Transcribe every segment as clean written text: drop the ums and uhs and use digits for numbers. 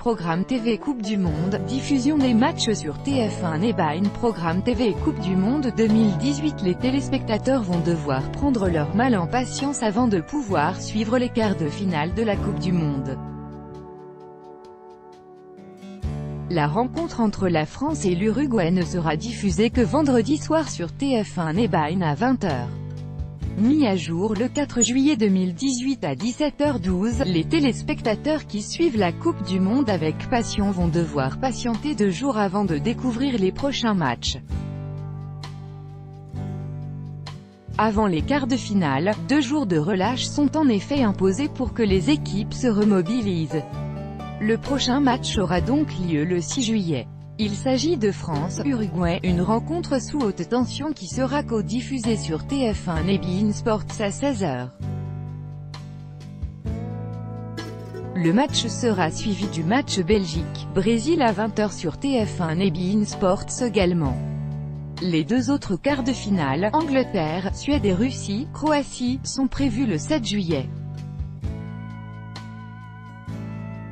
Programme TV Coupe du Monde, diffusion des matchs sur TF1 et beIN. Programme TV Coupe du Monde 2018. Les téléspectateurs vont devoir prendre leur mal en patience avant de pouvoir suivre les quarts de finale de la Coupe du Monde. La rencontre entre la France et l'Uruguay ne sera diffusée que vendredi soir sur TF1 et beIN à 20 h. Mis à jour le 4 juillet 2018 à 17h12, les téléspectateurs qui suivent la Coupe du Monde avec passion vont devoir patienter 2 jours avant de découvrir les prochains matchs. Avant les quarts de finale, 2 jours de relâche sont en effet imposés pour que les équipes se remobilisent. Le prochain match aura donc lieu le 6 juillet. Il s'agit de France-Uruguay, une rencontre sous haute tension qui sera co-diffusée sur TF1 et beIN Sports à 16 h. Le match sera suivi du match Belgique-Brésil à 20 h sur TF1 et beIN Sports également. Les 2 autres quarts de finale, Angleterre, Suède et Russie, Croatie, sont prévus le 7 juillet.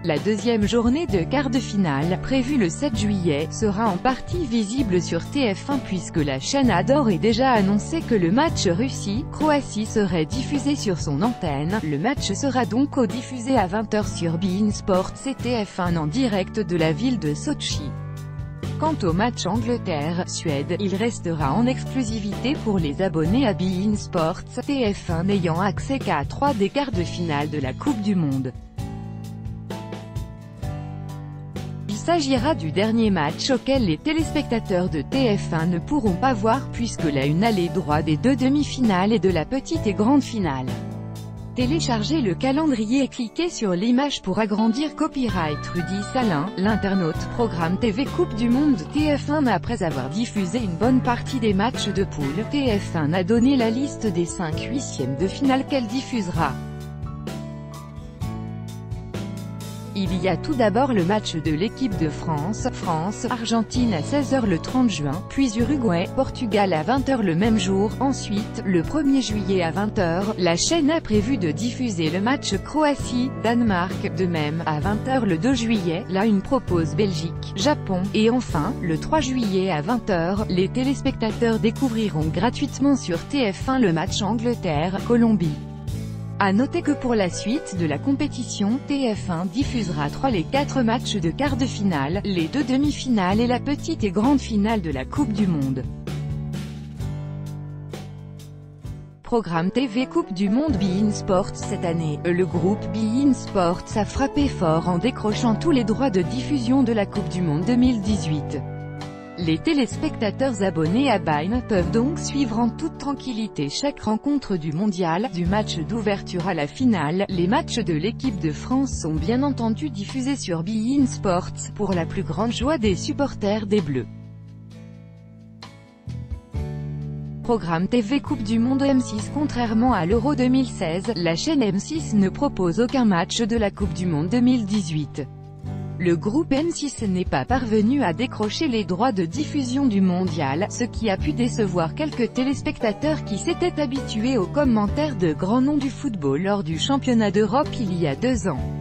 La deuxième journée de quart de finale, prévue le 7 juillet, sera en partie visible sur TF1 puisque la chaîne Adore est déjà annoncé que le match Russie-Croatie serait diffusé sur son antenne. Le match sera donc co-diffusé à 20 h sur beIN Sports et TF1 en direct de la ville de Sotchi. Quant au match Angleterre-Suède, il restera en exclusivité pour les abonnés à beIN Sports, TF1 n'ayant accès qu'à 3 des quarts de finale de la Coupe du Monde. Il s'agira du dernier match auquel les téléspectateurs de TF1 ne pourront pas voir puisque la une a les droits des 2 demi-finales et de la petite et grande finale. Téléchargez le calendrier et cliquez sur l'image pour agrandir. Copyright Rudy Salin, l'internaute. Programme TV Coupe du Monde. TF1. Après avoir diffusé une bonne partie des matchs de poule, TF1 a donné la liste des 5 huitièmes de finale qu'elle diffusera. Il y a tout d'abord le match de l'équipe de France-Argentine à 16 h le 30 juin, puis Uruguay-Portugal à 20 h le même jour. Ensuite, le 1er juillet à 20 h, la chaîne a prévu de diffuser le match Croatie-Danemark. De même, à 20 h le 2 juillet, la une propose Belgique-Japon. Et enfin, le 3 juillet à 20 h, les téléspectateurs découvriront gratuitement sur TF1 le match Angleterre-Colombie. À noter que pour la suite de la compétition, TF1 diffusera les 4 matchs de quart de finale, les 2 demi-finales et la petite et grande finale de la Coupe du Monde. Programme TV Coupe du Monde beIN Sports. Cette année, le groupe beIN Sports a frappé fort en décrochant tous les droits de diffusion de la Coupe du Monde 2018. Les téléspectateurs abonnés à beIN peuvent donc suivre en toute tranquillité chaque rencontre du mondial, du match d'ouverture à la finale. Les matchs de l'équipe de France sont bien entendu diffusés sur beIN Sports, pour la plus grande joie des supporters des Bleus. Programme TV Coupe du Monde M6. Contrairement à l'Euro 2016, la chaîne M6 ne propose aucun match de la Coupe du Monde 2018. Le groupe M6 n'est pas parvenu à décrocher les droits de diffusion du mondial, ce qui a pu décevoir quelques téléspectateurs qui s'étaient habitués aux commentaires de grands noms du football lors du championnat d'Europe il y a 2 ans.